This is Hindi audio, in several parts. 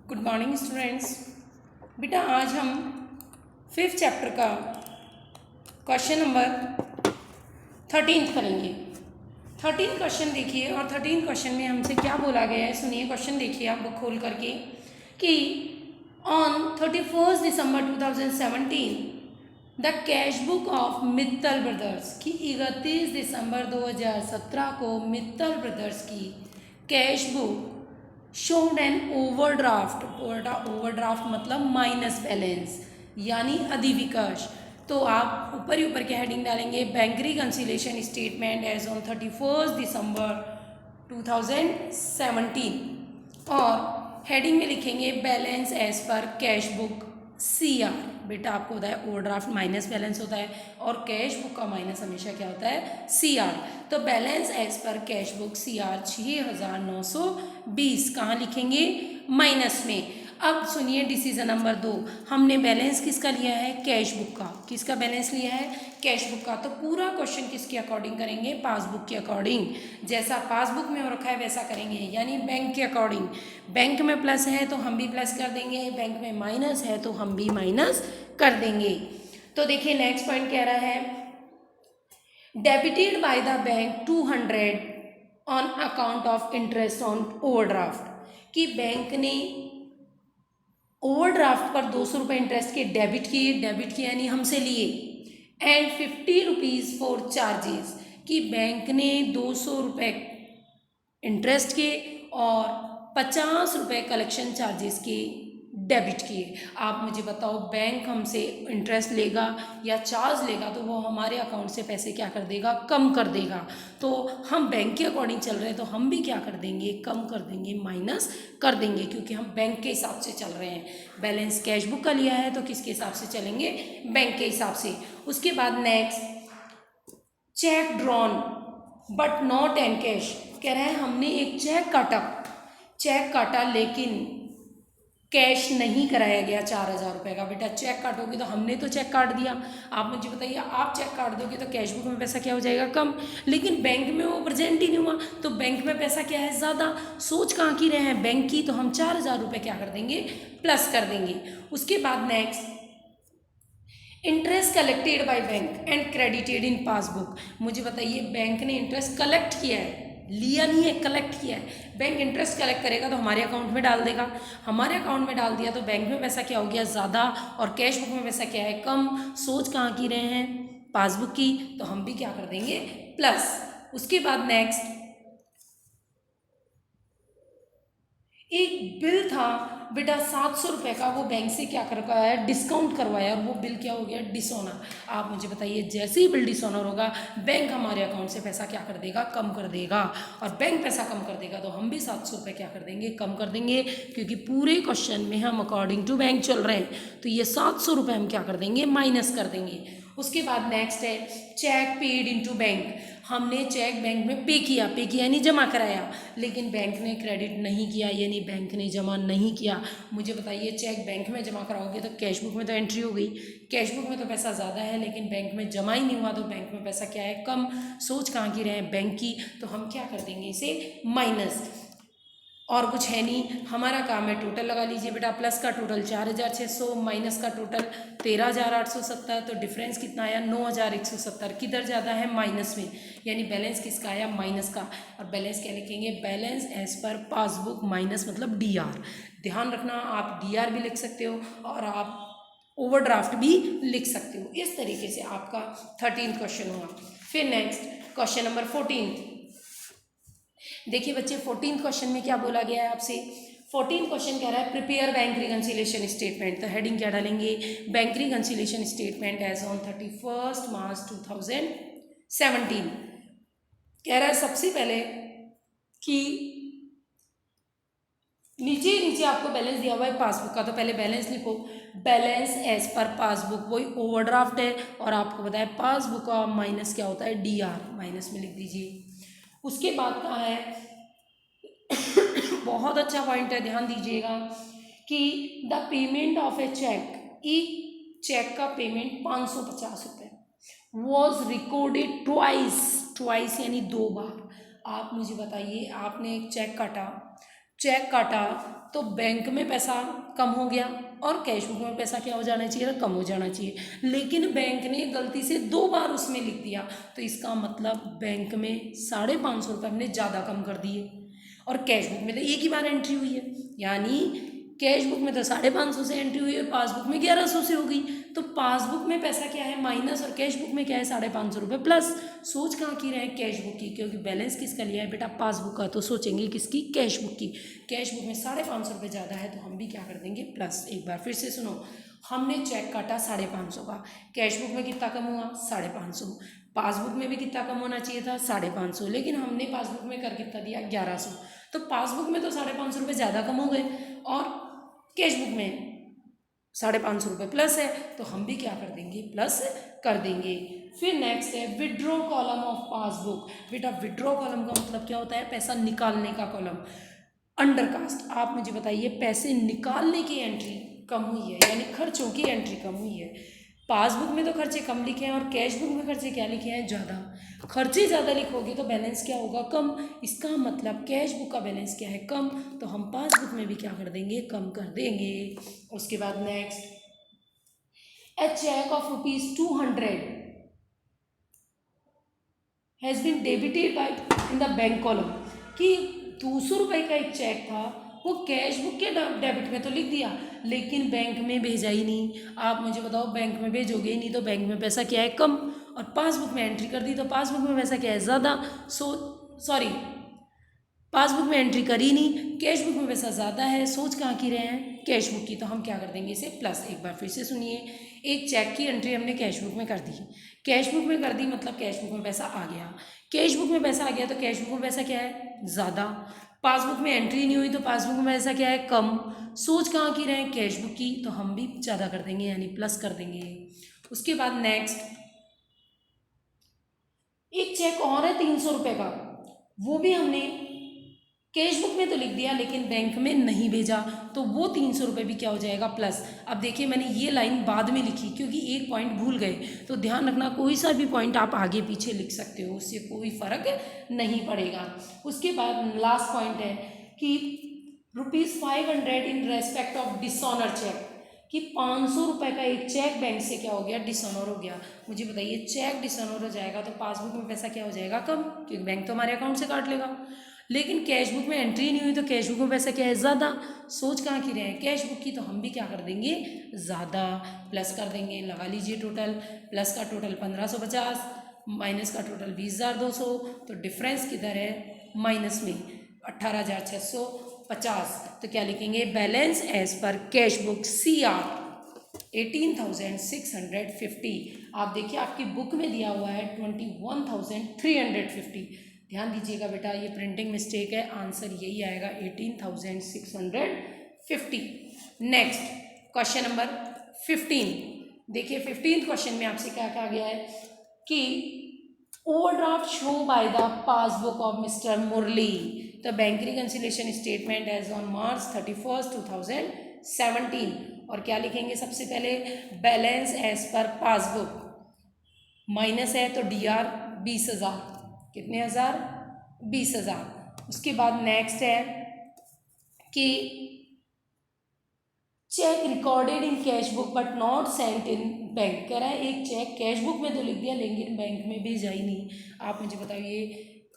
Good morning students. बेटा आज हम 5th चैप्टर का क्वेश्चन नंबर 13 करेंगे। 13 क्वेश्चन देखिए और 13 क्वेश्चन में हमसे क्या बोला गया है, सुनिए। क्वेश्चन देखिए आप बुक खोल करके कि on 31 December 2017 the cash book of Mittal brothers की 31 दिसंबर 2017 को मित्तल ब्रदर्स की cash book showed an overdraft. Overdraft मतलब माइनस बैलेंस यानी अधिविकर्ष। तो आप ऊपर ही ऊपर के हेडिंग डालेंगे bank reconciliation statement as on 31 December 2017 और हेडिंग में लिखेंगे balance as per cash book CR। बेटा आपको होता है ओवरड्राफ्ट माइनस बैलेंस होता है और कैश बुक का माइनस हमेशा क्या होता है CR। तो balance as per cash book CR 6920 कहाँ लिखेंगे माइनस में। अब सुनिए डिसीजन नंबर 2, हमने बैलेंस किसका लिया है कैश बुक का। किसका बैलेंस लिया है कैश बुक का। तो पूरा क्वेश्चन किसके अकॉर्डिंग करेंगे पासबुक के अकॉर्डिंग। जैसा पासबुक में हो रखा है वैसा करेंगे यानी बैंक के अकॉर्डिंग। बैंक में प्लस है तो हम भी प्लस कर देंगे, बैंक में माइनस है तो हम भी माइनस कर देंगे। तो देखिए नेक्स्ट पॉइंट कह रहा है debited by the bank 200 on account of interest on overdraft कि बैंक ने ओवरड्राफ्ट पर 200 रुपये इंटरेस्ट के डेबिट किए यानी हमसे लिए एंड 50 रुपीज़ फॉर चार्जेस कि बैंक ने 200 रुपये इंटरेस्ट के और 50 रुपये कलेक्शन चार्जेस के डेबिट किए। आप मुझे बताओ बैंक हमसे इंटरेस्ट लेगा या चार्ज लेगा तो वो हमारे अकाउंट से पैसे क्या कर देगा कम कर देगा। तो हम बैंक के अकॉर्डिंग चल रहे हैं तो हम भी क्या कर देंगे कम कर देंगे माइनस कर देंगे क्योंकि हम बैंक के हिसाब से चल रहे हैं। बैलेंस कैश बुक का लिया है तो किसके हिसाब से चलेंगे बैंक के हिसाब से। उसके बाद next check drawn but not an cash कह रहा है हमने एक चेक काटा लेकिन कैश नहीं कराया गया 4000 रुपये का। बेटा चेक काटोगे तो हमने तो चेक काट दिया, आप मुझे बताइए आप चेक काट दोगे तो कैश बुक में पैसा क्या हो जाएगा कम, लेकिन बैंक में वो प्रेजेंट ही नहीं हुआ तो बैंक में पैसा क्या है ज़्यादा। सोच कहाँ की रहे हैं बैंक की, तो हम 4000 रुपये क्या कर देंगे प्लस कर देंगे। उसके बाद next interest collected by bank and credited in passbook. मुझे बताइए बैंक ने इंटरेस्ट कलेक्ट किया है, लिया नहीं है कलेक्ट किया है। बैंक इंटरेस्ट कलेक्ट करेगा तो हमारे अकाउंट में डाल देगा, हमारे अकाउंट में डाल दिया तो बैंक में पैसा क्या हो गया ज़्यादा और कैश बुक में पैसा क्या है कम। सोच कहाँ की रहे हैं पासबुक की, तो हम भी क्या कर देंगे प्लस। उसके बाद नेक्स्ट एक बिल था बेटा 700 रुपये का, वो बैंक से क्या करवाया डिस्काउंट करवाया और वो बिल क्या हो गया डिसऑनर। आप मुझे बताइए जैसे ही बिल डिसऑनर होगा बैंक हमारे अकाउंट से पैसा क्या कर देगा कम कर देगा और बैंक पैसा कम कर देगा तो हम भी 700 रुपये क्या कर देंगे कम कर देंगे क्योंकि पूरे क्वेश्चन में हम अकॉर्डिंग टू बैंक चल रहे हैं तो ये 700 रुपये हम क्या कर देंगे माइनस कर देंगे। उसके बाद नेक्स्ट है चेक पेड इनटू बैंक। हमने चेक बैंक में पे किया यानी जमा कराया, लेकिन बैंक ने क्रेडिट नहीं किया यानी बैंक ने जमा नहीं किया। मुझे बताइए चेक बैंक में जमा कराओगे तो कैश बुक में तो एंट्री हो गई, कैश बुक में तो पैसा ज़्यादा है लेकिन बैंक में जमा ही नहीं हुआ तो बैंक में पैसा क्या है कम। सोच कहाँ की रहे बैंक की, तो हम क्या कर देंगे इसे माइनस। और कुछ है नहीं, हमारा काम है टोटल लगा लीजिए बेटा। प्लस का टोटल 4600 माइनस का टोटल 13870 तो डिफरेंस कितना आया 9170। किधर ज़्यादा है माइनस में, यानी बैलेंस किसका आया माइनस का। और बैलेंस क्या लिखेंगे balance as per passbook minus मतलब DR। ध्यान रखना आप DR भी लिख सकते हो और आप ओवरड्राफ्ट भी लिख सकते हो। इस तरीके से आपका 13 क्वेश्चन हुआ। फिर नेक्स्ट क्वेश्चन नंबर 14 देखिए बच्चे 14 क्वेश्चन में क्या बोला गया है आपसे। 14 क्वेश्चन कह रहा है प्रिपेयर बैंक रिकंसिलिएशन स्टेटमेंट। तो हेडिंग क्या डालेंगे bank reconciliation statement as on 31 March 2017। कह रहा है सबसे पहले कि नीचे आपको बैलेंस दिया हुआ है पासबुक का, तो पहले बैलेंस लिखो। बैलेंस एज पर पासबुक वही ओवरड्राफ्ट है और आपको बताया पासबुक का माइनस क्या होता है DR, माइनस में लिख दीजिए। उसके बाद कहा है बहुत अच्छा पॉइंट है ध्यान दीजिएगा कि the payment of a cheque, एक चेक का पेमेंट 550 रुपये वॉज रिकॉर्डेड ट्वाइस यानी 2 बार। आप मुझे बताइए आपने एक चेक काटा चेक काटा तो बैंक में पैसा कम हो गया और कैश बुक में पैसा क्या हो जाना चाहिए था, कम हो जाना चाहिए। लेकिन बैंक ने गलती से 2 बार उसमें लिख दिया, तो इसका मतलब बैंक में 550 रुपये हमने ज़्यादा कम कर दिए और कैश बुक में तो एक ही बार एंट्री हुई है। यानी कैश बुक में तो 550 से एंट्री हुई और पासबुक में 1100 से हो गई। तो पासबुक में पैसा क्या है माइनस और कैश बुक में क्या है 550 रुपये प्लस। सोच कहाँ की रहे हैं, कैश बुक की, क्योंकि बैलेंस किसका लिया है बेटा, पासबुक का, तो सोचेंगे किसकी, कैश बुक की। कैश बुक में 550 रुपये ज़्यादा है तो हम भी क्या कर देंगे, प्लस। एक बार फिर से सुनो, हमने चेक काटा 550 का, कैश बुक में कितना कम हुआ 550, पासबुक में भी कितना कम होना चाहिए था 550, लेकिन हमने पासबुक में कर कितना दिया 1100। तो पासबुक में तो 550 रुपये ज़्यादा कम हो गए और कैश बुक में 550 रुपये प्लस है, तो हम भी क्या कर देंगे, प्लस कर देंगे। फिर नेक्स्ट है विड्रॉ कॉलम ऑफ पासबुक। बेटा विड्रॉ कॉलम का मतलब क्या होता है, पैसा निकालने का कॉलम। अंडरकास्ट, आप मुझे बताइए पैसे निकालने की एंट्री कम हुई है, यानी खर्चों की एंट्री कम हुई है। पासबुक में तो खर्चे कम लिखे हैं और कैश बुक में खर्चे क्या लिखे हैं, ज़्यादा। खर्चे ज़्यादा लिखोगे तो बैलेंस क्या होगा, कम। इसका मतलब कैश बुक का बैलेंस क्या है, कम, तो हम पासबुक में भी क्या कर देंगे, कम कर देंगे। उसके बाद next, a cheque of ₹200 has been debited by in the bank column, कि 200 रुपये का एक चेक था, वो कैश बुक के डेबिट में तो लिख दिया लेकिन बैंक में भेजा ही नहीं। आप मुझे बताओ, बैंक में भेजोगे ही नहीं तो बैंक में पैसा क्या है, कम, और पासबुक में एंट्री कर दी तो पासबुक में पैसा क्या है, ज़्यादा। सॉरी, पासबुक में एंट्री करी नहीं, कैश बुक में पैसा ज़्यादा है। सोच कहाँ की रहे हैं, कैश बुक की, तो हम क्या कर देंगे इसे प्लस। एक बार फिर से सुनिए, एक चेक की एंट्री हमने कैश बुक में कर दी, कैश बुक में कर दी मतलब कैश बुक में पैसा आ गया, कैश बुक में पैसा आ गया तो कैश बुक में पैसा क्या है, ज़्यादा। पासबुक में एंट्री नहीं हुई तो पासबुक में पैसा क्या है, कम। सोच कहाँ की रहे हैं, कैश बुक की, तो हम भी ज़्यादा कर देंगे यानी प्लस कर देंगे। उसके बाद नेक्स्ट, एक चेक और है 300 रुपये का, वो भी हमने कैश बुक में तो लिख दिया लेकिन बैंक में नहीं भेजा, तो वो 300 रुपये भी क्या हो जाएगा, प्लस। अब देखिए मैंने ये लाइन बाद में लिखी क्योंकि एक पॉइंट भूल गए, तो ध्यान रखना कोई सा भी पॉइंट आप आगे पीछे लिख सकते हो, उससे कोई फर्क नहीं पड़ेगा। उसके बाद लास्ट पॉइंट है कि ₹500 in respect of dishonour cheque, कि 500 रुपये का एक चेक बैंक से क्या हो गया, डिसऑनर हो गया। मुझे बताइए, चेक डिसऑनर हो जाएगा तो पासबुक में पैसा क्या हो जाएगा, कम, क्योंकि बैंक तो हमारे अकाउंट से काट लेगा। लेकिन कैश बुक में एंट्री नहीं हुई तो कैश बुक में पैसा क्या है, ज़्यादा। सोच कहाँ की रहे हैं, कैश बुक की, तो हम भी क्या कर देंगे, ज़्यादा, प्लस कर देंगे। लगा लीजिए टोटल, प्लस का टोटल 1550, माइनस का टोटल 20,200, तो डिफरेंस किधर है, माइनस में 18,650। तो क्या लिखेंगे, balance as per cash book CR 18,650। आप देखिए आपकी बुक में दिया हुआ है 21,350। ध्यान दीजिएगा बेटा, ये प्रिंटिंग मिस्टेक है, आंसर यही आएगा 18,650। Next question number 15। देखिए 15th क्वेश्चन में आपसे क्या कहा गया है कि overdraft show by the passbook of mister Murali the bank reconciliation statement as on March 31, 2017। और क्या लिखेंगे, सबसे पहले balance as per passbook, minus है तो DR 20,000, कितने हज़ार, 20,000। उसके बाद नेक्स्ट है कि cheque recorded in cash book but not sent in bank. कह रहा है एक चेक कैश बुक में तो लिख दिया लेकिन बैंक में भेजा ही नहीं। आप मुझे बताइए,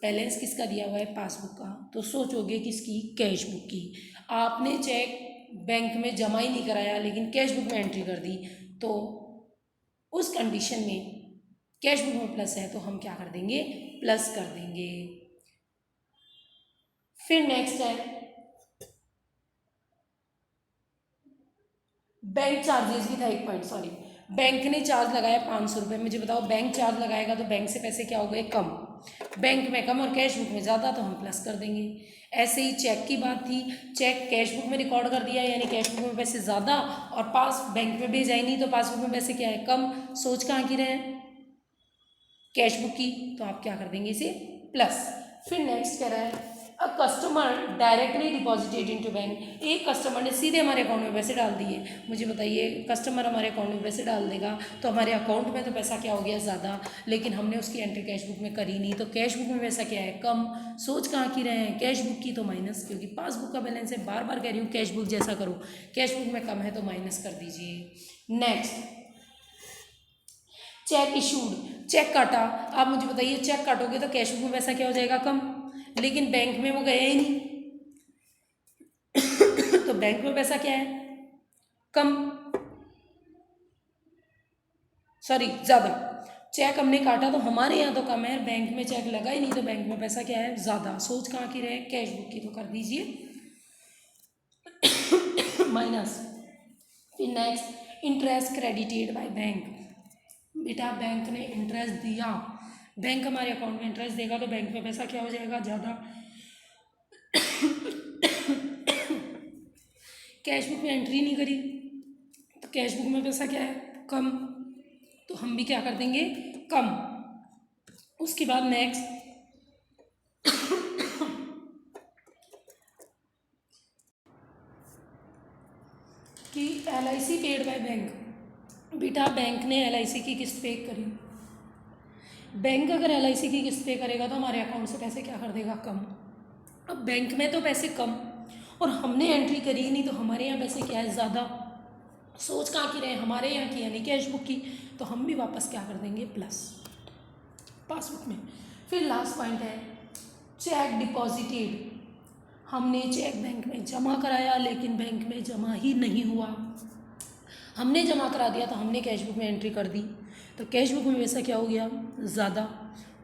बैलेंस किसका दिया हुआ है, पासबुक का, तो सोचोगे किसकी, कैश बुक की। आपने चेक बैंक में जमा ही नहीं कराया लेकिन कैश बुक में एंट्री कर दी, तो उस कंडीशन में कैश बुक में प्लस है तो हम क्या कर देंगे, प्लस कर देंगे। फिर नेक्स्ट है बैंक चार्जेस भी था एक पॉइंट, सॉरी, बैंक ने चार्ज लगाया 500 रुपये। मुझे बताओ, बैंक चार्ज लगाएगा तो बैंक से पैसे क्या हो गए, कम, बैंक में कम और कैश बुक में ज़्यादा, तो हम प्लस कर देंगे। ऐसे ही चेक की बात थी, चेक कैश बुक में रिकॉर्ड कर दिया यानी कैश बुक में पैसे ज़्यादा और पास बैंक में भेजा ही नहीं तो पासबुक में पैसे क्या है, कम। सोच कहाँ की रहे हैं, कैश बुक की, तो आप क्या कर देंगे इसे प्लस। फिर नेक्स्ट कह रहा है a customer directly deposited into bank, एक कस्टमर ने सीधे हमारे अकाउंट में पैसे डाल दिए। मुझे बताइए, कस्टमर हमारे अकाउंट में पैसे डाल देगा तो हमारे अकाउंट में तो पैसा क्या हो गया, ज़्यादा, लेकिन हमने उसकी एंट्री कैश बुक में करी नहीं, तो कैश बुक में पैसा क्या है, कम। सोच कहाँ की रहे हैं, कैश बुक की, तो माइनस, क्योंकि पासबुक का बैलेंस है। बार बार कह रही हूँ कैश बुक जैसा करो, कैश बुक में कम है तो माइनस कर दीजिए। नेक्स्ट, चेक इशूड, चेक काटा। आप मुझे बताइए, चेक काटोगे तो कैश बुक में पैसा क्या हो जाएगा, कम, लेकिन बैंक में वो गया ही नहीं तो बैंक में पैसा क्या है, कम, सॉरी ज़्यादा। चेक हमने काटा तो हमारे यहाँ तो कम है, बैंक में चेक लगा ही नहीं तो बैंक में पैसा क्या है, ज़्यादा। सोच कहाँ की रहे, कैश बुक की, तो कर दीजिए माइनस। फिर next, interest credited by bank. बेटा बैंक ने इंटरेस्ट दिया, बैंक हमारे अकाउंट में इंटरेस्ट देगा तो बैंक में पैसा क्या हो जाएगा, ज़्यादा। कैश बुक में एंट्री नहीं करी तो कैश बुक में पैसा क्या है, कम, तो हम भी क्या कर देंगे, कम। उसके बाद नेक्स्ट, कि LIC पेड बाय बैंक। बेटा बैंक ने LIC की किस्त पे करी, बैंक अगर LIC की किस्त पे करेगा तो हमारे अकाउंट से पैसे क्या कर देगा, कम। अब बैंक में तो पैसे कम और हमने एंट्री करी नहीं तो हमारे यहाँ पैसे क्या है, ज़्यादा। सोच कहाँ की रहे, हमारे यहाँ की यानी कैश बुक की, तो हम भी वापस क्या कर देंगे, प्लस पासबुक में। फिर लास्ट पॉइंट है चेक डिपॉजिटेड। हमने चेक बैंक में जमा कराया लेकिन बैंक में जमा ही नहीं हुआ, हमने जमा करा दिया तो हमने कैश बुक में एंट्री कर दी, तो कैश बुक में पैसा क्या हो गया, ज़्यादा।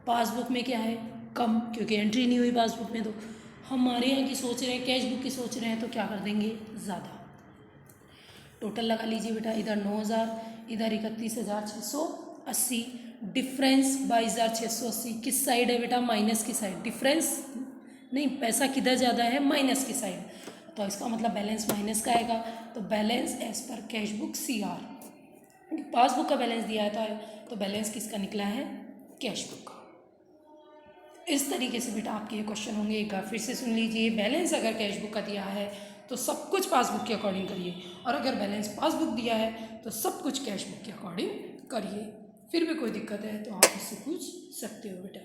पासबुक में क्या है, कम, क्योंकि एंट्री नहीं हुई पासबुक में। तो हमारे यहाँ की सोच रहे हैं, कैश बुक की सोच रहे हैं, तो क्या कर देंगे, ज़्यादा। टोटल लगा लीजिए बेटा, इधर 9,000, इधर 31,680, डिफरेंस 22,680। किस साइड है बेटा, माइनस की साइड, डिफरेंस नहीं, पैसा किधर ज़्यादा है, माइनस की साइड, तो इसका मतलब बैलेंस माइनस का आएगा। तो balance as per cash book CR, passbook का बैलेंस दिया है तो बैलेंस किसका निकला है, कैश बुक का। इस तरीके से बेटा आपके ये क्वेश्चन होंगे, एक बार फिर से सुन लीजिए। बैलेंस अगर कैश बुक का दिया है तो सब कुछ पासबुक के अकॉर्डिंग करिए, और अगर बैलेंस पासबुक दिया है तो सब कुछ कैश बुक के अकॉर्डिंग करिए। फिर भी कोई दिक्कत है तो आप इससे पूछ सकते हो बेटा।